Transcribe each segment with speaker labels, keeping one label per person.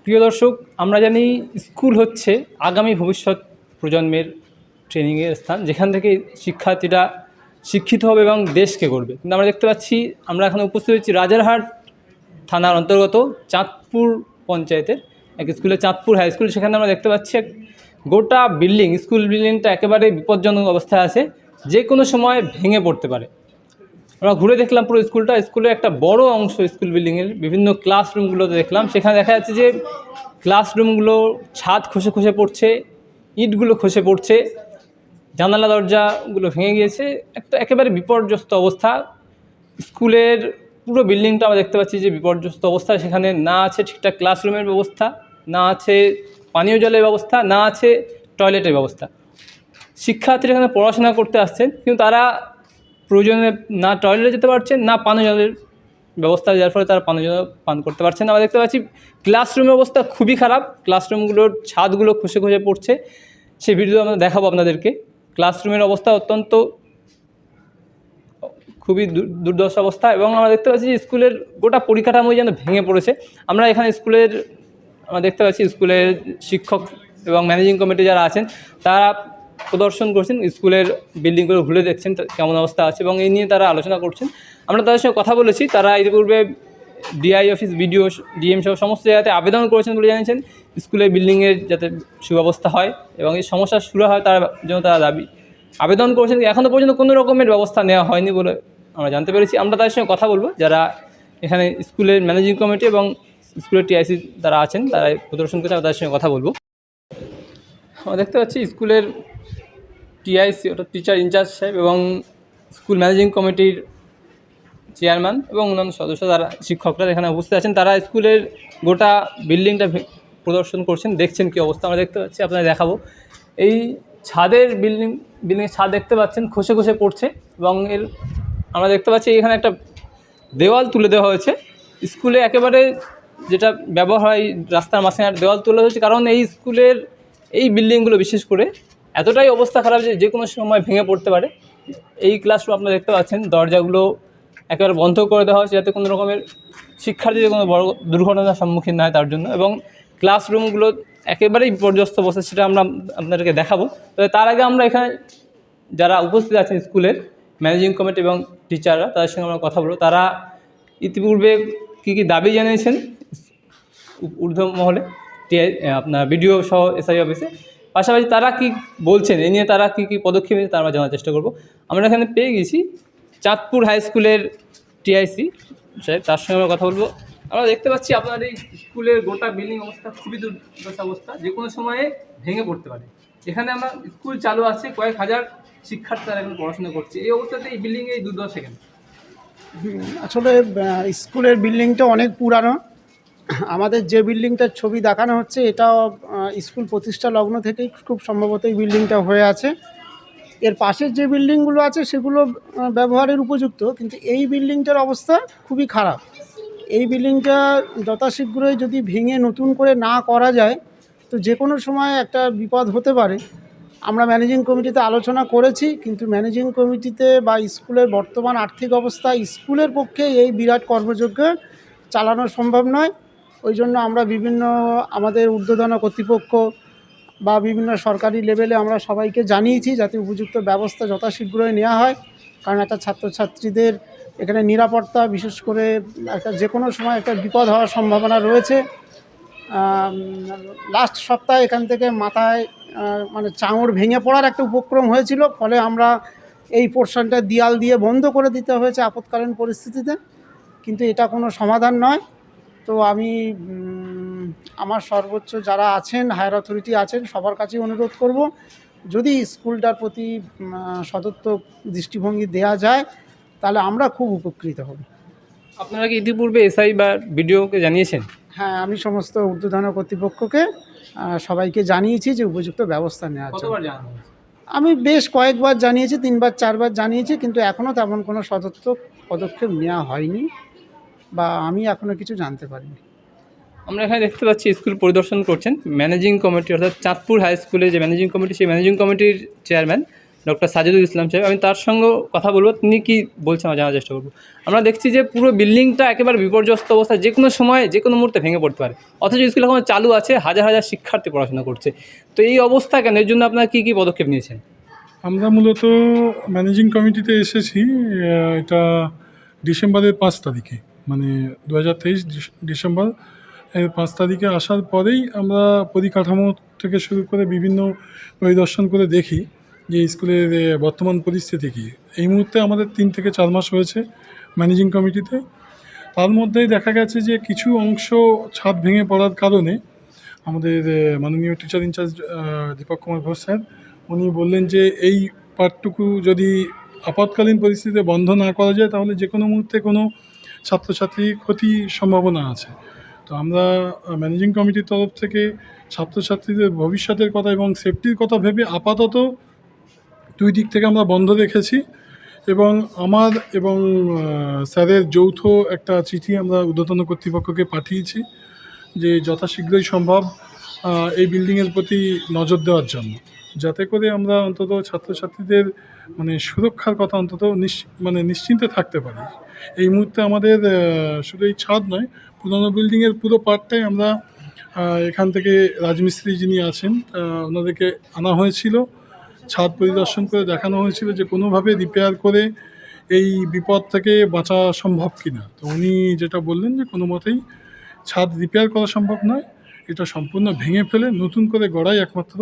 Speaker 1: প্রিয় দর্শক, আমরা জানি স্কুল হচ্ছে আগামী ভবিষ্যৎ প্রজন্মের ট্রেনিংয়ের স্থান, যেখান থেকে শিক্ষার্থীরা শিক্ষিত হবে এবং দেশকে গড়বে। কিন্তু আমরা দেখতে পাচ্ছি, আমরা এখানে উপস্থিত হয়েছি রাজারহাট থানার অন্তর্গত চাঁদপুর পঞ্চায়েতের এক স্কুলে, চাঁদপুর হাই স্কুল। সেখানে আমরা দেখতে পাচ্ছি গোটা বিল্ডিং, স্কুল বিল্ডিংটা একেবারে বিপজ্জনক অবস্থায় আছে, যে কোনো সময় ভেঙে পড়তে পারে। আমরা ঘুরে দেখলাম পুরো স্কুলটা। স্কুলের একটা বড় অংশ স্কুল বিল্ডিংয়ের বিভিন্ন ক্লাসরুমগুলোতে দেখলাম, সেখানে দেখা যাচ্ছে যে ক্লাসরুমগুলো ছাদ খসে খসে পড়ছে, ইটগুলো খসে পড়ছে, জানালা দরজাগুলো ভেঙে গিয়েছে। একটা একেবারে বিপর্যস্ত অবস্থা। স্কুলের পুরো বিল্ডিংটা আমরা দেখতে পাচ্ছি যে বিপর্যস্ত অবস্থা। সেখানে না আছে ঠিকঠাক ক্লাসরুমের ব্যবস্থা, না আছে পানীয় জলের ব্যবস্থা, না আছে টয়লেটের ব্যবস্থা। শিক্ষার্থীরা এখানে পড়াশোনা করতে আসছেন, কিন্তু তারা প্রয়োজনে না টয়লেটে যেতে পারছেন, না পানীয় জলের ব্যবস্থা, যার ফলে তারা পানীয় জল পান করতে পারছেন না। আমরা দেখতে পাচ্ছি ক্লাসরুমের অবস্থা খুবই খারাপ। ক্লাসরুমগুলোর ছাদগুলো খসে খসে পড়ছে। সেই ভিডিও আমরা দেখাবো আপনাদেরকে। ক্লাসরুমের অবস্থা অত্যন্ত খুবই দুর্দশা অবস্থা। এবং আমরা দেখতে পাচ্ছি যে স্কুলের গোটা পরিকাঠামোই যেন ভেঙে পড়েছে। আমরা এখানে আমরা দেখতে পাচ্ছি স্কুলের শিক্ষক এবং ম্যানেজিং কমিটি যারা আছেন, তারা প্রদর্শন করছেন, স্কুলের বিল্ডিংগুলো ঘুরে দেখছেন কেমন অবস্থা আছে, এবং এই নিয়ে তারা আলোচনা করছেন। আমরা তাদের সঙ্গে কথা বলেছি। তারা ইতিপূর্বে ডিআই অফিস, বিডিও, ডিএম সহ সমস্ত জায়গাতে আবেদন করেছেন বলে জানিয়েছেন, স্কুলের বিল্ডিংয়ের যাতে সুব্যবস্থা হয় এবং এই সমস্যা শুরু হয় তার জন্য তারা আবেদন করেছেন। এখনও পর্যন্ত কোনো রকমের ব্যবস্থা নেওয়া হয়নি বলে আমরা জানতে পেরেছি। আমরা তাদের সঙ্গে কথা বলবো, যারা এখানে স্কুলের ম্যানেজিং কমিটি এবং স্কুলের টিআইসি যারা আছেন, তারা প্রদর্শন করছে। আমরা তাদের সঙ্গে কথা বলবো। আমরা দেখতে পাচ্ছি স্কুলের টিআইসি, অর্থাৎ টিচার ইনচার্জ সাহেব, এবং স্কুল ম্যানেজিং কমিটির চেয়ারম্যান এবং অন্যান্য সদস্য, তারা শিক্ষকরা এখানে উপস্থিত আছেন। তারা স্কুলের গোটা বিল্ডিংটা প্রদর্শন করছেন, দেখছেন কী অবস্থা। আমরা দেখতে পাচ্ছি, আপনাদের দেখাবো। এই ছাদের বিল্ডিংয়ের ছাদ দেখতে পাচ্ছেন খসে খসে পড়ছে, এবং আমরা দেখতে পাচ্ছি এখানে একটা দেওয়াল তুলে দেওয়া হয়েছে। স্কুলে একেবারে যেটা ব্যবহার হয়, রাস্তার মাঝখানে দেওয়াল তুলে হয়েছে, কারণ এই স্কুলের এই বিল্ডিংগুলো বিশেষ করে এতটাই অবস্থা খারাপ যে কোনো সময় ভেঙে পড়তে পারে। এই ক্লাসরুম আপনারা দেখতে পাচ্ছেন, দরজাগুলো একেবারে বন্ধ করে দেওয়া হয়েছে, যাতে কোনো রকমের শিক্ষার্থীদের কোনো বড় দুর্ঘটনার সম্মুখীন না হয় তার জন্য। এবং ক্লাসরুমগুলো একেবারেই বিপর্যস্ত অবস্থা, সেটা আমরা আপনাদেরকে দেখাবো। তবে তার আগে আমরা এখানে যারা উপস্থিত আছেন স্কুলের ম্যানেজিং কমিটি এবং টিচাররা, তাদের সঙ্গে আমরা কথা বলবো। তারা ইতিপূর্বে কী কী দাবি জানিয়েছেন ঊর্ধ্ব মহলে, আপনার বিডিও সহ এসআই অফিসে, পাশাপাশি তারা কি বলছেন এই নিয়ে, তারা কী কী পদক্ষেপ নিয়ে তারা জানার চেষ্টা করব। আমরা এখানে পেয়ে গেছি চাঁদপুর হাই স্কুলের টিআইসি সাহেব, তার সঙ্গে আমরা কথা বলবো। আমরা দেখতে পাচ্ছি আপনার এই স্কুলের গোটা বিল্ডিং অবস্থা খুবই দুর্দশা অবস্থা, যে কোনো সময়ে ভেঙে পড়তে পারে। এখানে আমরা স্কুল চালু আছে, কয়েক হাজার শিক্ষার্থী তারা এখন পড়াশোনা করছে। এই অবস্থাতে এই বিল্ডিংয়ে এই দুর্দশা কেন?
Speaker 2: আসলে স্কুলের বিল্ডিংটা অনেক পুরানো। আমাদের যে বিল্ডিংটার ছবি দেখানো হচ্ছে, এটাও স্কুল প্রতিষ্ঠা লগ্ন থেকেই খুব সম্ভবত এই বিল্ডিংটা হয়ে আছে। এর পাশের যে বিল্ডিংগুলো আছে সেগুলো ব্যবহারের উপযুক্ত, কিন্তু এই বিল্ডিংটার অবস্থা খুবই খারাপ। এই বিল্ডিংটা যথাশীঘ্রই যদি ভেঙে নতুন করে না করা যায়, তো যে কোনো সময় একটা বিপদ হতে পারে। আমরা ম্যানেজিং কমিটিতে আলোচনা করেছি, কিন্তু ম্যানেজিং কমিটিতে বা স্কুলের বর্তমান আর্থিক অবস্থা স্কুলের পক্ষে এই বিরাট কর্মযজ্ঞ চালানো সম্ভব নয়। ওই জন্য আমরা বিভিন্ন আমাদের ঊর্ধ্বতন কর্তৃপক্ষ বা বিভিন্ন সরকারি লেভেলে আমরা সবাইকে জানিয়েছি, যাতে উপযুক্ত ব্যবস্থা যথাশীঘ্রই নেওয়া হয়। কারণ একটা ছাত্রছাত্রীদের এখানে নিরাপত্তা, বিশেষ করে একটা যে কোনো সময় একটা বিপদ হওয়ার সম্ভাবনা রয়েছে। লাস্ট সপ্তাহে এখান থেকে মাথায় মানে চাঙড় ভেঙে পড়ার একটা উপক্রম হয়েছিল, ফলে আমরা এই পোর্শনটা দেয়াল দিয়ে বন্ধ করে দিতে হয়েছে আপৎকালীন পরিস্থিতিতে। কিন্তু এটা কোনো সমাধান নয়। তো আমি আমার সর্বোচ্চ যারা আছেন, হায়ার অথরিটি আছেন, সবার কাছেই অনুরোধ করব, যদি স্কুলটার প্রতি সদর্থক দৃষ্টিভঙ্গি দেয়া যায়, তাহলে আমরা খুব উপকৃত হব।
Speaker 1: আপনারা কি ইতিপূর্বে এসআই বা বিডিওকে জানিয়েছেন?
Speaker 2: হ্যাঁ, আমি সমস্ত ঊর্ধ্বতন কর্তৃপক্ষকে সবাইকে জানিয়েছি যে উপযুক্ত ব্যবস্থা নেওয়ার জন্য। আমি বেশ কয়েকবার জানিয়েছি, 3বার 4বার জানিয়েছি, কিন্তু এখনও তেমন কোনো সদর্থক পদক্ষেপ নেওয়া হয়নি, বা আমি এখনও কিছু জানতে পারিনি।
Speaker 1: আমরা এখানে দেখতে পাচ্ছি স্কুল পরিদর্শন করছেন ম্যানেজিং কমিটি, অর্থাৎ চাঁদপুর হাই স্কুলের যে ম্যানেজিং কমিটি, সেই ম্যানেজিং কমিটির চেয়ারম্যান ডক্টর সাজিদুল ইসলাম সাহেব, আমি তার সঙ্গেও কথা বলবো, তিনি কি বলছেন আমরা জানার চেষ্টা করবো। আমরা দেখছি যে পুরো বিল্ডিংটা একেবারে বিপর্যস্ত অবস্থায়, যে কোনো সময় যে কোনো মুহূর্তে ভেঙে পড়তে পারে, অথচ স্কুল এখন চালু আছে, হাজার হাজার শিক্ষার্থী পড়াশোনা করছে। তো এই অবস্থা কেন, এর জন্য আপনারা কী কী পদক্ষেপ নিয়েছেন?
Speaker 3: আমরা মূলত ম্যানেজিং কমিটিতে এসেছি এটা ডিসেম্বরের 5 তারিখে, মানে 2023 ডিসেম্বর 5 তারিখে আসার পরেই আমরা পরিকাঠামো থেকে শুরু করে বিভিন্ন পরিদর্শন করে দেখি যে স্কুলের বর্তমান পরিস্থিতি কী। এই মুহূর্তে আমাদের 3 থেকে 4 মাস হয়েছে ম্যানেজিং কমিটিতে। তার মধ্যেই দেখা গেছে যে কিছু অংশ ছাদ ভেঙে পড়ার কারণে আমাদের মাননীয় teacher in charge Deepak Kumar Ghosh sir উনি বললেন যে এই পার্টটুকু যদি আপাতকালীন পরিস্থিতিতে বন্ধ না করা যায় তাহলে যে কোনো মুহূর্তে কোনো ছাত্রছাত্রীর ক্ষতির সম্ভাবনা আছে। তো আমরা ম্যানেজিং কমিটির তরফ থেকে ছাত্রছাত্রীদের ভবিষ্যতের কথা এবং সেফটির কথা ভেবে আপাতত 2 দিক থেকে আমরা বন্ধ রেখেছি, এবং আমার এবং স্যারের যৌথ একটা চিঠি আমরা ঊর্ধ্বতন কর্তৃপক্ষকে পাঠিয়েছি যে যথাশীঘ্রই সম্ভব এই বিল্ডিংয়ের প্রতি নজর দেওয়ার জন্য, যাতে করে আমরা অন্তত ছাত্রছাত্রীদের মানে সুরক্ষার কথা অন্তত নিশ্চিন্তে থাকতে পারি। এই মুহূর্তে আমাদের শুধু এই ছাদ নয়, পুরনো বিল্ডিংয়ের পুরো পার্টটাই আমরা এখান থেকে রাজমিস্ত্রি যিনি আছেন ওনাদেরকে আনা হয়েছিল, ছাদ পরিদর্শন করে দেখানো হয়েছিল যে কোনোভাবে রিপেয়ার করে এই বিপদ থেকে বাঁচা সম্ভব কিনা। তো উনি যেটা বললেন যে কোনো মতেই ছাদ রিপেয়ার করা সম্ভব নয়, এটা সম্পূর্ণ ভেঙে ফেলে নতুন করে গড়াই একমাত্র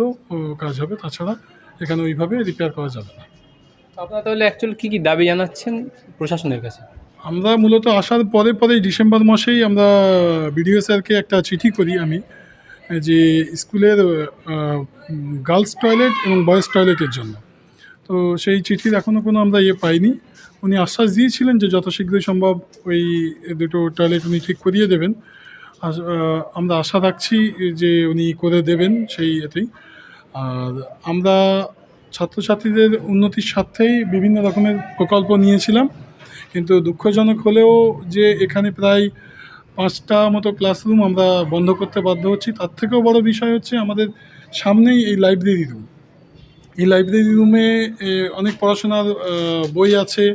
Speaker 3: কাজ হবে, তাছাড়া এখানে ওইভাবে রিপেয়ার করা যাবে না।
Speaker 1: আপনারা তাহলে অ্যাকচুয়ালি কী কী দাবি জানাচ্ছেন প্রশাসনের কাছে?
Speaker 3: আমরা মূলত আসার পরেই ডিসেম্বর মাসেই আমরা বিডিও স্যারকে একটা চিঠি করি আমি, যে স্কুলের গার্লস টয়লেট এবং বয়েজ টয়লেটের জন্য। তো সেই চিঠির এখনও কোনো আমরা পাইনি। উনি আশ্বাস দিয়েছিলেন যে যত শীঘ্রই সম্ভব ওই দুটো টয়লেট উনি ঠিক করিয়ে দেবেন। আমরা আশা রাখছি যে উনি করে দেবেন সেই এতেই। আর আমরা ছাত্রছাত্রীদের উন্নতির স্বার্থেই বিভিন্ন রকমের প্রকল্প নিয়েছিলাম, কিন্তু দুঃখজনক হলেও যে এখানে প্রায় 5টা মতো ক্লাসরুম আমরা বন্ধ করতে বাধ্য হচ্ছি। তার থেকেও বড় বিষয় হচ্ছে আমাদের সামনেই এই লাইব্রেরি রুম। এই লাইব্রেরি রুমে অনেক পড়াশোনার বই আছে,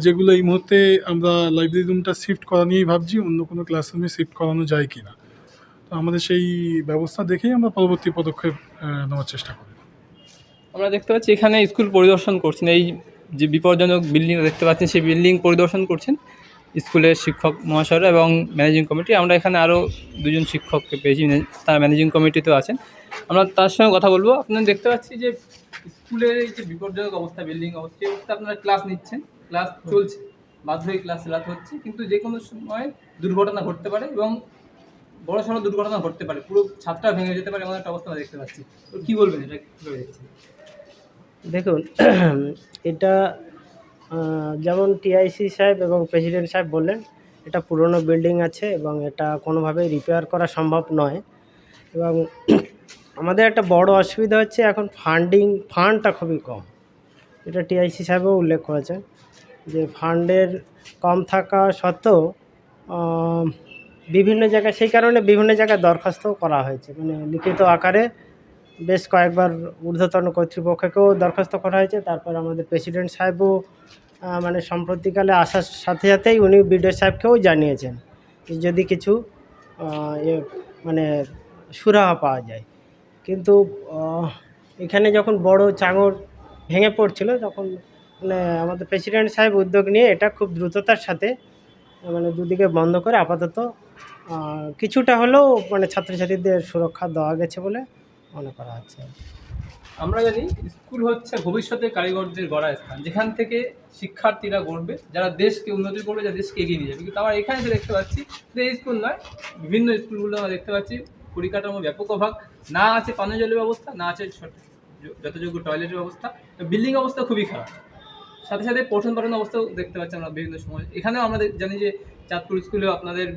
Speaker 3: যেগুলো এই মুহূর্তে আমরা লাইব্রেরি রুমটা শিফট করা নিয়েই ভাবছি, অন্য কোনো ক্লাসরুমে শিফট করানো যায় কি না। তো আমাদের সেই ব্যবস্থা দেখেই আমরা পরবর্তী পদক্ষেপ নেওয়ার চেষ্টা করব।
Speaker 1: আমরা দেখতে পাচ্ছি এখানে স্কুল পরিদর্শন করছেন, এই যে বিপজ্জনক বিল্ডিং দেখতে পাচ্ছেন সেই বিল্ডিং পরিদর্শন করছেন স্কুলের শিক্ষক মহাশয়রা এবং ম্যানেজিং কমিটি। আমরা এখানে আরও 2জন শিক্ষককে পেয়েছি, তারা ম্যানেজিং কমিটিতেও আছেন। আমরা তার সঙ্গে কথা বলবো। আপনারা দেখতে পাচ্ছি যে স্কুলের এই যে বিপজ্জনক অবস্থা, বিল্ডিং অবস্থা, এই অবস্থা আপনারা ক্লাস নিচ্ছেন, ক্লাস চলছে, বাধ্য হয়ে ক্লাস চালাতে হচ্ছে, কিন্তু যে কোনো সময় দুর্ঘটনা ঘটতে পারে এবং বড় সড়ো দুর্ঘটনা ঘটতে পারে, পুরো ছাদটা ভেঙে যেতে পারে, এমন একটা অবস্থা দেখতে পাচ্ছি। তো কী বলবেন, এটা কীভাবে দেখছেন?
Speaker 4: দেখুন, এটা যেমন টিআইসি সাহেব এবং প্রেসিডেন্ট সাহেব বললেন, এটা পুরনো বিল্ডিং আছে এবং এটা কোনোভাবেই রিপেয়ার করা সম্ভব নয়। এবং আমাদের একটা বড় অসুবিধা হচ্ছে এখন ফান্ডটা খুবই কম। এটা টিআইসি সাহেবও উল্লেখ করেছেন যে ফান্ডের কম থাকা সত্ত্বেও বিভিন্ন জায়গায়, সেই কারণে বিভিন্ন জায়গায় দরখাস্তও করা হয়েছে, মানে লিখিত আকারে বেশ কয়েকবার ঊর্ধ্বতন কর্তৃপক্ষকেও দরখাস্ত করা হয়েছে। তারপর আমাদের প্রেসিডেন্ট সাহেবও মানে সম্প্রতিকালে আসার সাথে সাথেই উনি বিডিও সাহেবকেও জানিয়েছেন যদি কিছু মানে সুরাহা পাওয়া যায়। কিন্তু এখানে যখন বড় চাঙর ভেঙে পড়ছিল তখন মানে আমাদের প্রেসিডেন্ট সাহেব উদ্যোগ নিয়ে এটা খুব দ্রুততার সাথে মানে দুদিকে বন্ধ করে আপাতত কিছুটা হলেও মানে ছাত্রছাত্রীদের সুরক্ষা দেওয়া গেছে বলে মনে করা হচ্ছে।
Speaker 1: আমরা জানি স্কুল হচ্ছে ভবিষ্যতের কারিগরদের গড়া স্থান, যেখান থেকে শিক্ষার্থীরা গড়বে, যারা দেশকে উন্নতি করবে, যারা দেশকে এগিয়ে নিয়ে যাবে। কিন্তু আমরা এখানে যে দেখতে পাচ্ছি যে এই স্কুল নয়, বিভিন্ন স্কুলগুলো আমরা দেখতে পাচ্ছি পরিকাঠামো ব্যাপক অভাব, না আছে পানীয় জলের ব্যবস্থা, না আছে যথাযোগ্য টয়লেটের ব্যবস্থা, বিল্ডিং অবস্থা খুবই খারাপ। সাথে সাথে পঠন পাঠন অবস্থাও দেখতে পাচ্ছি আমরা বিভিন্ন সময়। এখানেও আমরা জানি যে চাঁদপুর স্কুলেও আপনাদের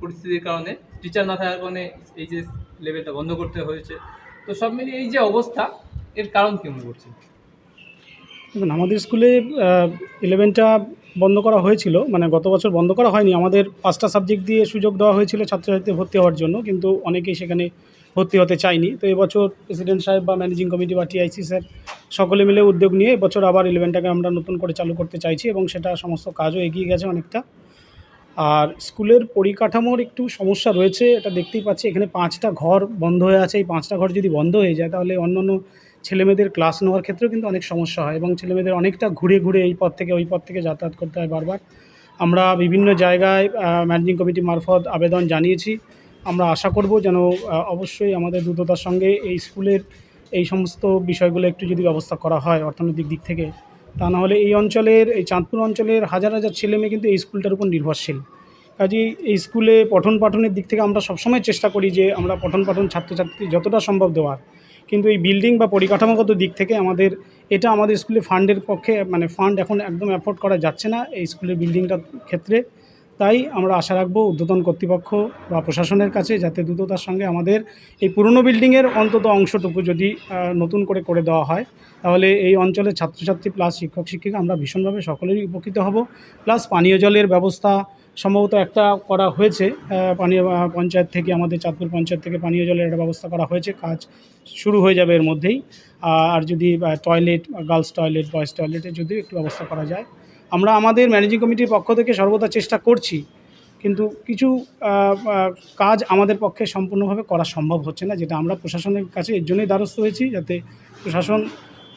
Speaker 1: পরিস্থিতির কারণে, টিচার না থাকার কারণে এই যে লেভেলটা বন্ধ করতে হয়েছে। তো সব মিলিয়ে এই যে অবস্থা, এর কারণ কী মনে করছেন?
Speaker 5: দেখুন, আমাদের স্কুলে 11টা বন্ধ করা হয়েছিল, মানে গত বছর বন্ধ করা হয়নি। আমাদের 5টা সাবজেক্ট দিয়ে সুযোগ দেওয়া হয়েছিল ছাত্রছাত্রীদের ভর্তি হওয়ার জন্য, কিন্তু অনেকেই সেখানে ভর্তি হতে চায়নি। তো এবছর প্রেসিডেন্ট সাহেব বা ম্যানেজিং কমিটি বা টিআইসি স্যার সকলে মিলে উদ্যোগ নিয়ে এবছর আবার 11টাকে আমরা নতুন করে চালু করতে চাইছি এবং সেটা সমস্ত কাজও এগিয়ে গেছে অনেকটা। আর স্কুলের পরিকাঠামোর একটু সমস্যা রয়েছে, এটা দেখতেই পাচ্ছি। এখানে 5টা ঘর বন্ধ হয়ে আছে। এই 5টা ঘর যদি বন্ধ হয়ে যায় তাহলে অন্যান্য ছেলেমেয়েদের ক্লাস নেওয়ার ক্ষেত্রেও কিন্তু অনেক সমস্যা হয় এবং ছেলেমেয়েদের অনেকটা ঘুরে ঘুরে এই পথ থেকে ওই পথ থেকে যাতায়াত করতে হয় বারবার। আমরা বিভিন্ন জায়গায় ম্যানেজিং কমিটি মারফত আবেদন জানিয়েছি। আমরা আশা করব যেন অবশ্যই আমাদের দ্রুততার সঙ্গে এই স্কুলের এই সমস্ত বিষয়গুলো একটু যদি ব্যবস্থা করা হয় অর্থনৈতিক দিক থেকে, তা নাহলে এই অঞ্চলের, এই চাঁদপুর অঞ্চলের হাজার হাজার ছেলেমেয়ে কিন্তু এই স্কুলটার উপর নির্ভরশীল। কাজেই এই স্কুলে পঠন পাঠনের দিক থেকে আমরা সবসময় চেষ্টা করি যে আমরা পঠন পাঠন ছাত্রছাত্রী যতটা সম্ভব দেওয়ার, কিন্তু এই বিল্ডিং বা পরিকাঠামোগত দিক থেকে এটা আমাদের স্কুলে ফান্ডের পক্ষে, মানে ফান্ড এখন একদম অ্যাফোর্ড করা যাচ্ছে না এই স্কুলের বিল্ডিংটার ক্ষেত্রে। তাই আমরা আশা রাখবো ঊর্ধ্বতন কর্তৃপক্ষ বা প্রশাসনের কাছে যাতে দ্রুততার সঙ্গে আমাদের এই পুরনো বিল্ডিংয়ের অন্তত অংশটুকু যদি নতুন করে দেওয়া হয়, তাহলে এই অঞ্চলের ছাত্রছাত্রী প্লাস শিক্ষক শিক্ষিকা আমরা ভীষণভাবে সকলেরই উপকৃত হব। প্লাস পানীয় জলের ব্যবস্থা সম্ভবত একটা করা হয়েছে, পানীয় পঞ্চায়েত থেকে, আমাদের চাঁদপুর পঞ্চায়েত থেকে পানীয় জলের একটা ব্যবস্থা করা হয়েছে, কাজ শুরু হয়ে যাবে এর মধ্যেই। আর যদি টয়লেট, গার্লস টয়লেট, বয়েজ টয়লেটের যদি একটু ব্যবস্থা করা যায়, আমরা আমাদের ম্যানেজিং কমিটির পক্ষ থেকে সর্বদা চেষ্টা করছি, কিন্তু কিছু কাজ আমাদের পক্ষে সম্পূর্ণভাবে করা সম্ভব হচ্ছে না, যেটা আমরা প্রশাসনের কাছে এর জন্যই দ্বারস্থ হয়েছি, যাতে প্রশাসন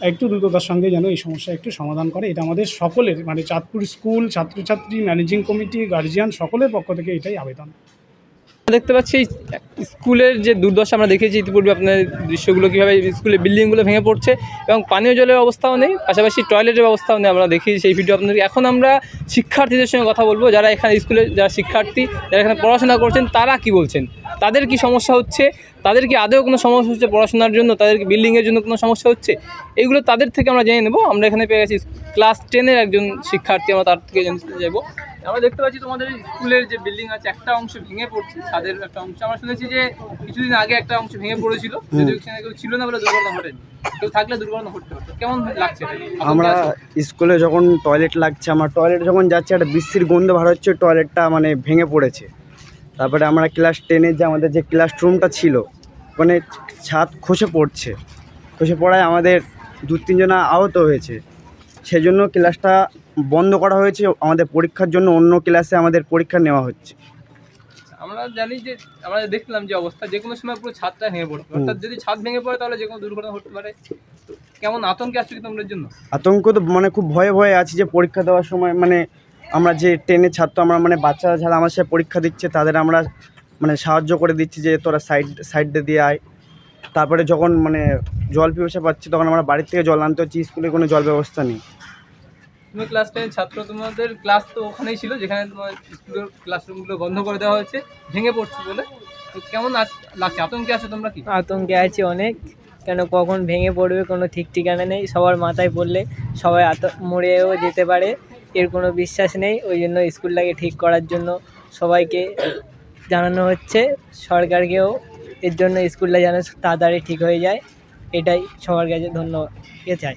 Speaker 5: একটু দ্রুততার সঙ্গে যেন এই সমস্যা একটু সমাধান করে। এটা আমাদের সকলের, মানে চাঁদপুর স্কুল, ছাত্রছাত্রী, ম্যানেজিং কমিটি, গার্জিয়ান সকলের পক্ষ থেকে এটাই আবেদন।
Speaker 1: দেখতে পাচ্ছি স্কুলের যে দুর্দশা আমরা দেখেছি ইতিপূর্বে আপনার দৃশ্যগুলো, কীভাবে স্কুলের বিল্ডিংগুলো ভেঙে পড়ছে এবং পানীয় জলের অবস্থাও নেই, পাশাপাশি টয়লেটের ব্যবস্থাও নেই। আমরা দেখি সেই ভিডিও আপনাদের। এখন আমরা শিক্ষার্থীদের সঙ্গে কথা বলবো, যারা এখানে স্কুলে, যারা শিক্ষার্থী, যারা এখানে পড়াশোনা করছেন, তারা কি বলছেন, তাদের কি সমস্যা হচ্ছে, তাদের কি আদৌ কোনো সমস্যা হচ্ছে পড়াশোনার জন্য, তাদের কি বিল্ডিংয়ের জন্য কোনো সমস্যা হচ্ছে, এইগুলো তাদের থেকে আমরা জেনে নেবো। আমরা এখানে পেয়ে গেছি ক্লাস 10-এর একজন শিক্ষার্থী, আমরা তার থেকে জানতে যাবো। আমরা দেখতে পাচ্ছি তোমাদের স্কুলের যে বিল্ডিং আছে একটা অংশ ভেঙে পড়ছে, ছাদের একটা অংশ। আমরা শুনেছি যে কিছুদিন আগে একটা অংশ ভেঙে পড়েছিল, যদিও সেখানে কেউ ছিল না বলে দুর্ঘটনা ঘটেনি, কেউ থাকলে দুর্ঘটনা ঘটতে পারতো। কেমন লাগছে?
Speaker 6: আমরা স্কুলে যখন টয়লেট লাগছে, আমরা টয়লেট যখন যাচ্ছি, একটা বিশ্রীর গন্ধ ভার হচ্ছে, টয়লেটটা মানে ভেঙে পড়েছে। তারপরে আমরা ক্লাস 10-এর যে আমাদের যে ক্লাসরুমটা ছিল, ওখানে ছাদ খসে পড়ছে, খসে পড়ায় আমাদের 2-3 জনা আহত হয়েছে। সেজন্য ক্লাসটা বন্ধ করা হয়েছে। আমাদের পরীক্ষার জন্য অন্য ক্লাসে আমাদের পরীক্ষা নেওয়া হচ্ছে।
Speaker 1: আমরা জানি যে, আমরা দেখলাম যে অবস্থা, যে কোনো সময় পুরো ছাদটা ভেঙে পড়বে, অর্থাৎ যদি ছাদ ভেঙে পড়ে তাহলে যে কোনো দুর্ঘটনা ঘটতে পারে। কেমন আতঙ্কে আসছে কি তোমাদের জন্য?
Speaker 6: আতঙ্ক তো মানে খুব ভয়ে ভয়ে আছি যে পরীক্ষা দেওয়ার সময়, মানে আমরা যে 10-এর ছাত্র, আমরা মানে বাচ্চারা যারা আমার সাথে পরীক্ষা দিচ্ছে তাদের আমরা মানে সাহায্য করে দিচ্ছি যে তোরা সাইডে দিয়ে আয়। তারপরে যখন মানে জল পিপাসা পাচ্ছি, তখন আমরা বাড়ির থেকে জল আনতে হচ্ছে, স্কুলে কোনো জল ব্যবস্থা নেই।
Speaker 1: তুমি ক্লাস 10 ছাত্র, তোমাদের ক্লাস তো ওখানেই ছিল যেখানে তোমার স্কুলের ক্লাসরুমগুলো বন্ধ করে দেওয়া হয়েছে ভেঙে পড়ছে বলে। তো কেমন লাগছে, আতঙ্কে আছে তোমরা কি?
Speaker 7: আতঙ্কে আছি অনেক, কেন কখন ভেঙে পড়বে কোনো ঠিক ঠিকানা নেই। সবার মাথায় পড়লে সবাই মরেও যেতে পারে, এর কোনো বিশ্বাস নেই। ওই জন্য স্কুলটাকে ঠিক করার জন্য সবাইকে জানানো হচ্ছে, সরকারকেও, এর জন্য স্কুলটা যেন তাড়াতাড়ি ঠিক হয়ে যায়, এটাই সবার কাছে ধন্যবাদ চাই।